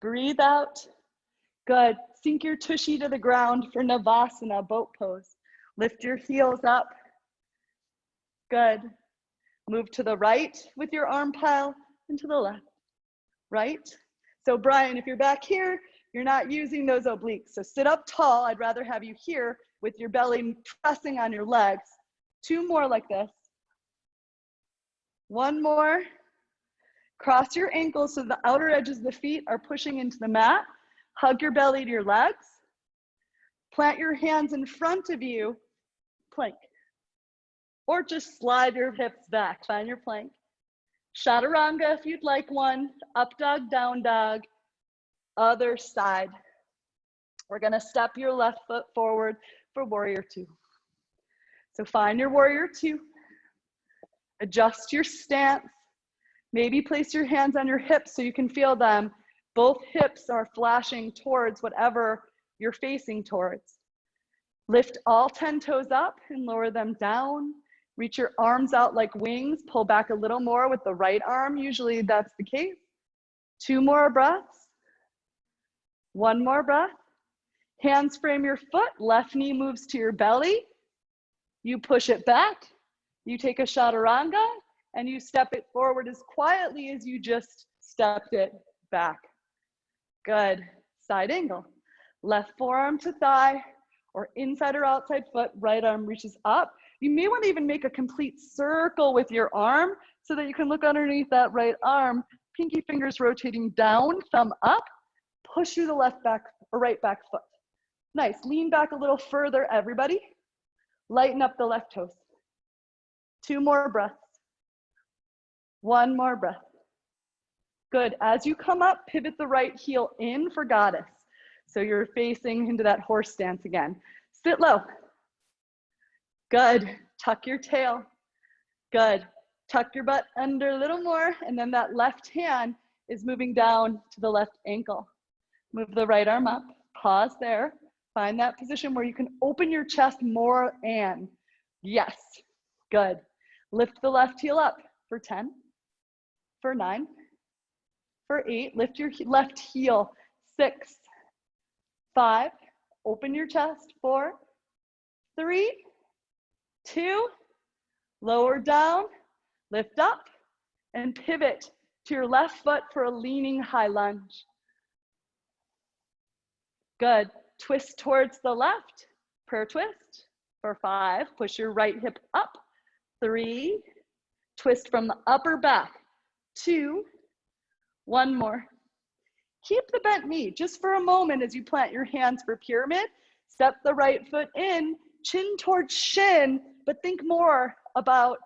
[SPEAKER 1] Breathe out. Good. Sink your tushy to the ground for Navasana, boat pose. Lift your heels up. Good. Move to the right with your arm pile and to the left. Right. So Brian, if you're back here, you're not using those obliques. So sit up tall. I'd rather have you here with your belly pressing on your legs. 2 more like this. 1 more. Cross your ankles so the outer edges of the feet are pushing into the mat. Hug your belly to your legs. Plant your hands in front of you, plank. Or just slide your hips back, find your plank. Chaturanga if you'd like one, up dog, down dog, other side. We're gonna step your left foot forward for warrior 2. So find your warrior 2, adjust your stance, maybe place your hands on your hips so you can feel them. Both hips are flashing towards whatever you're facing towards. Lift all 10 toes up and lower them down. Reach your arms out like wings. Pull back a little more with the right arm. Usually that's the case. 2 more breaths. 1 more breath. Hands frame your foot. Left knee moves to your belly. You push it back. You take a chaturanga and you step it forward as quietly as you just stepped it back. Good. Side angle. Left forearm to thigh or inside or outside foot. Right arm reaches up. You may want to even make a complete circle with your arm so that you can look underneath that right arm. Pinky fingers rotating down, thumb up. Push through the left back or right back foot. Nice. Lean back a little further, everybody. Lighten up the left toes. 2 more breaths. 1 more breath. Good. As you come up, pivot the right heel in for goddess. So you're facing into that horse stance again. Sit low. Good. Tuck your tail. Good. Tuck your butt under a little more, and then that left hand is moving down to the left ankle. Move the right arm up. Pause there. Find that position where you can open your chest more and yes. Good. Lift the left heel up for 10, for 9, for 8. Lift your left heel. 6, 5. Open your chest. 4, 3, 2. Lower down. Lift up and pivot to your left foot for a leaning high lunge. Good. Twist towards the left. Prayer twist for 5. Push your right hip up. 3. Twist from the upper back. 2. 1 more. Keep the bent knee just for a moment as you plant your hands for pyramid. Step the right foot in, chin towards shin, but think more about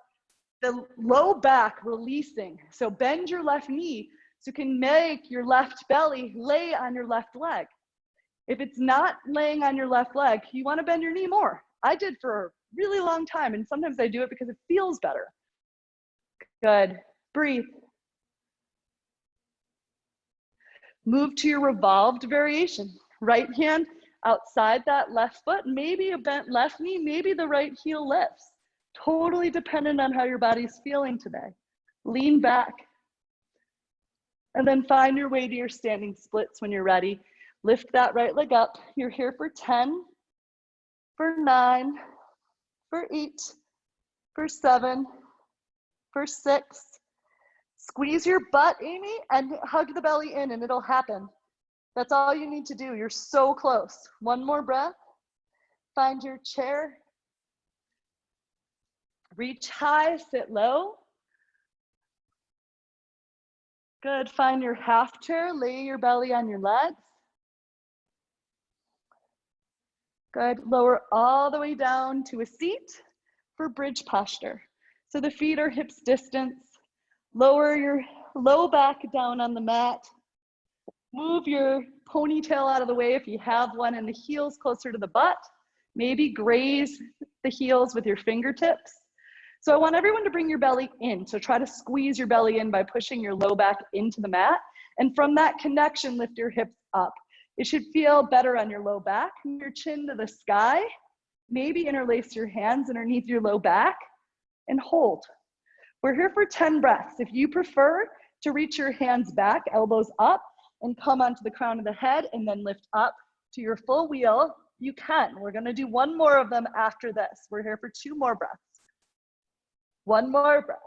[SPEAKER 1] the low back releasing. So bend your left knee so you can make your left belly lay on your left leg. If it's not laying on your left leg, you want to bend your knee more. I did for a really long time, and sometimes I do it because it feels better. Good. Breathe. Move to your revolved variation. Right hand outside that left foot, maybe a bent left knee, maybe the right heel lifts. Totally dependent on how your body's feeling today. Lean back. And then find your way to your standing splits when you're ready. Lift that right leg up. You're here for 10, for 9, for 8, for 7, for 6. Squeeze your butt, Amy, and hug the belly in, and it'll happen. That's all you need to do. You're so close. 1 more breath. Find your chair. Reach high, sit low. Good. Find your half chair. Lay your belly on your legs. Good. Lower all the way down to a seat for bridge posture. So the feet are hips distance. Lower your low back down on the mat. Move your ponytail out of the way if you have one, and the heels closer to the butt. Maybe graze the heels with your fingertips. So I want everyone to bring your belly in. So try to squeeze your belly in by pushing your low back into the mat. And from that connection, lift your hips up. It should feel better on your low back. Move your chin to the sky. Maybe interlace your hands underneath your low back and hold. We're here for 10 breaths. If you prefer to reach your hands back, elbows up, and come onto the crown of the head and then lift up to your full wheel, you can. We're gonna do 1 more of them after this. We're here for 2 more breaths. 1 more breath.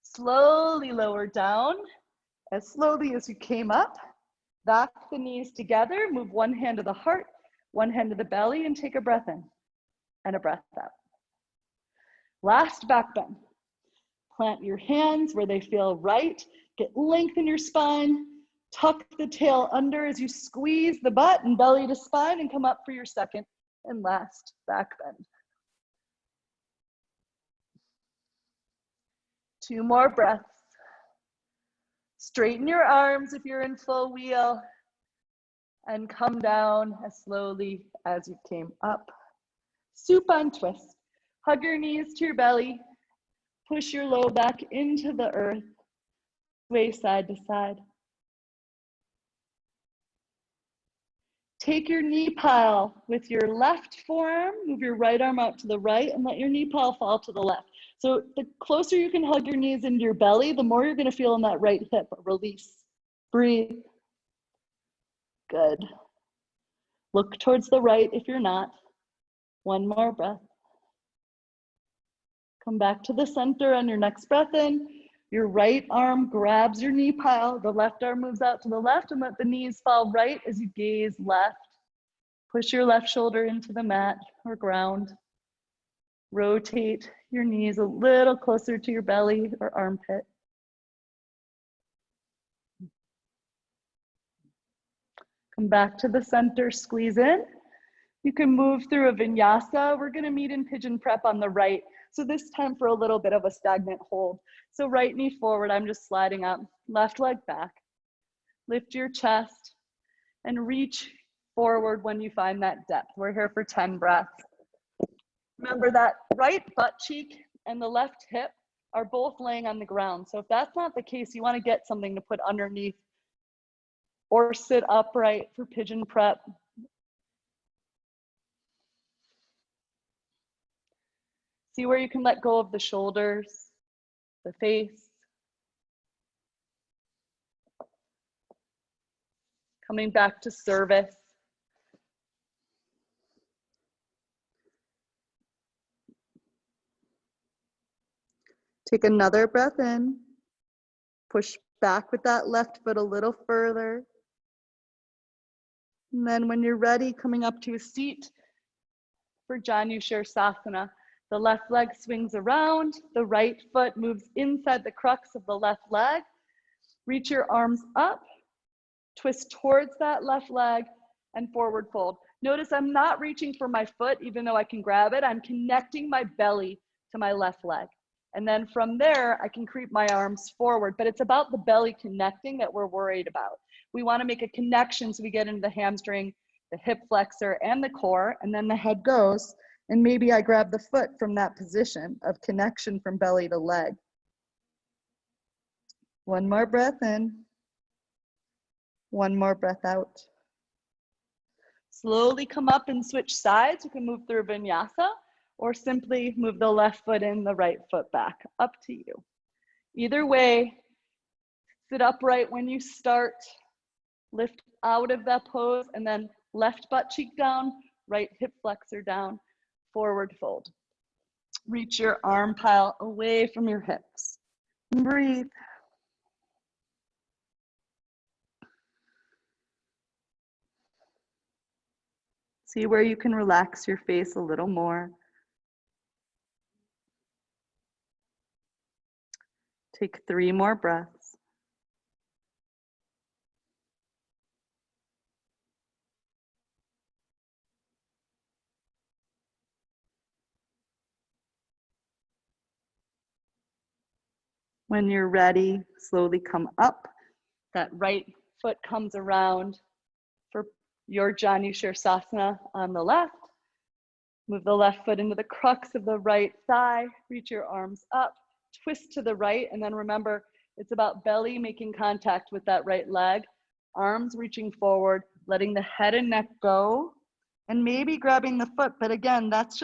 [SPEAKER 1] Slowly lower down, as slowly as you came up. Back the knees together, move 1 hand to the heart, 1 hand to the belly, and take a breath in and a breath out. Last back bend. Plant your hands where they feel right. Get length in your spine. Tuck the tail under as you squeeze the butt and belly to spine and come up for your second and last back bend. 2 more breaths. Straighten your arms if you're in full wheel and come down as slowly as you came up. Supine twist. Hug your knees to your belly. Push your low back into the earth. Sway side to side. Take your knee pile with your left forearm, move your right arm out to the right and let your knee pile fall to the left. So the closer you can hug your knees into your belly, the more you're gonna feel in that right hip. Release, breathe. Good. Look towards the right if you're not. One more breath. Come back to the center on your next breath in. Your right arm grabs your knee pile. The left arm moves out to the left and let the knees fall right as you gaze left. Push your left shoulder into the mat or ground. Rotate your knees a little closer to your belly or armpit. Come back to the center, squeeze in. You can move through a vinyasa. We're gonna meet in pigeon prep on the right. So this time for a little bit of a stagnant hold. So right knee forward, I'm just sliding up, left leg back. Lift your chest and reach forward when you find that depth. We're here for 10 breaths. Remember that right butt cheek and the left hip are both laying on the ground. So if that's not the case, you wanna get something to put underneath or sit upright for pigeon prep. See where you can let go of the shoulders, the face. Coming back to service. Take another breath in. Push back with that left foot a little further. And then when you're ready, coming up to a seat for Vinyasa. The left leg swings around, the right foot moves inside the crux of the left leg. Reach your arms up, twist towards that left leg and forward fold. Notice I'm not reaching for my foot, even though I can grab it. I'm connecting my belly to my left leg. And then from there, I can creep my arms forward, but it's about the belly connecting that we're worried about. We wanna make a connection so we get into the hamstring, the hip flexor and the core, and then the head goes. And maybe I grab the foot from that position of connection from belly to leg. One more breath in. One more breath out. Slowly come up and switch sides. You can move through Vinyasa or simply move the left foot in, the right foot back. Up to you. Either way, sit upright when you start. Lift out of that pose and then left butt cheek down, right hip flexor down. Forward fold. Reach your arm pile away from your hips. Breathe. See where you can relax your face a little more. Take 3 more breaths. When you're ready, slowly come up. That right foot comes around for your Vinyasa on the left. Move the left foot into the crux of the right thigh. Reach your arms up, twist to the right, and then remember, it's about belly making contact with that right leg, arms reaching forward, letting the head and neck go, and maybe grabbing the foot. But again, that's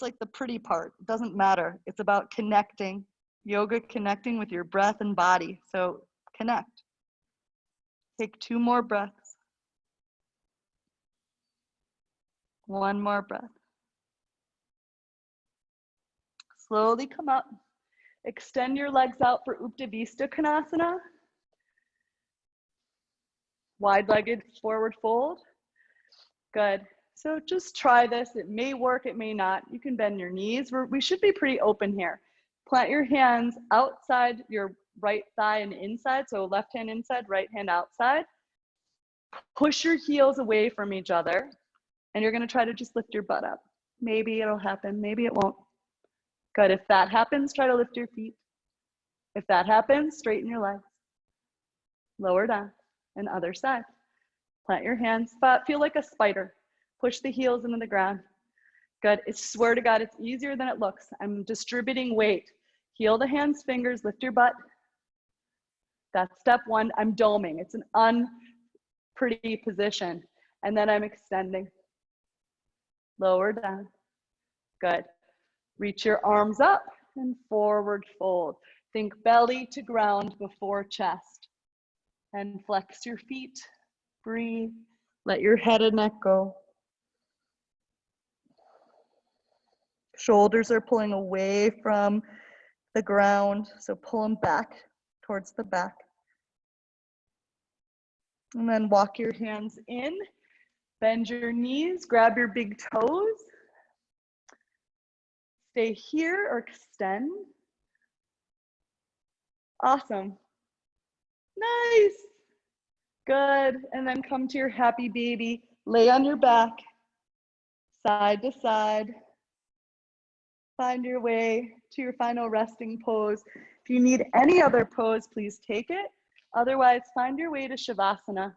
[SPEAKER 1] like the pretty part. It doesn't matter. It's about connecting. Yoga connecting with your breath and body. So connect. Take 2 more breaths. One more breath. Slowly come up. Extend your legs out for Uttanasana Konasana. Wide-legged forward fold. Good. So just try this. It may work, it may not. You can bend your knees. We should be pretty open here. Plant your hands outside your right thigh and inside. So left hand inside, right hand outside. Push your heels away from each other. And you're gonna try to just lift your butt up. Maybe it'll happen, maybe it won't. Good, if that happens, try to lift your feet. If that happens, straighten your legs. Lower down, and other side. Plant your hands, feel like a spider. Push the heels into the ground. Good, I swear to God, it's easier than it looks. I'm distributing weight. Heel the hands, fingers, lift your butt. That's step 1, I'm doming. It's an unpretty position. And then I'm extending. Lower down. Good. Reach your arms up and forward fold. Think belly to ground before chest. And flex your feet. Breathe. Let your head and neck go. Shoulders are pulling away from the ground, so pull them back towards the back. And then walk your hands in, bend your knees, grab your big toes. Stay here or extend. Awesome. Nice. Good. And then come to your happy baby. Lay on your back, side to side. Find your way to your final resting pose. If you need any other pose, please take it. Otherwise, find your way to Shavasana.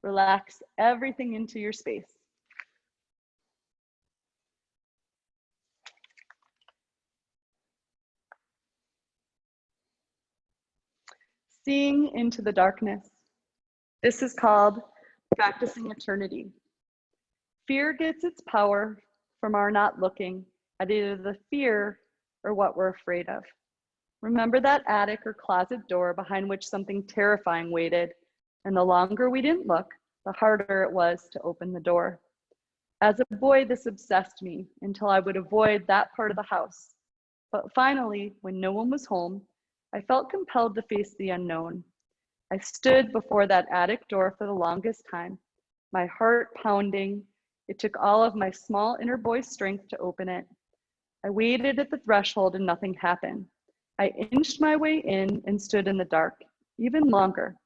[SPEAKER 1] Relax everything into your space. Seeing into the darkness. This is called practicing eternity. Fear gets its power from our not looking at either the fear or what we're afraid of. Remember that attic or closet door behind which something terrifying waited, and the longer we didn't look, the harder it was to open the door. As a boy, this obsessed me until I would avoid that part of the house. But finally, when no one was home, I felt compelled to face the unknown. I stood before that attic door for the longest time, my heart pounding. It took all of my small inner boy strength to open it. I waited at the threshold and nothing happened. I inched my way in and stood in the dark, even longer,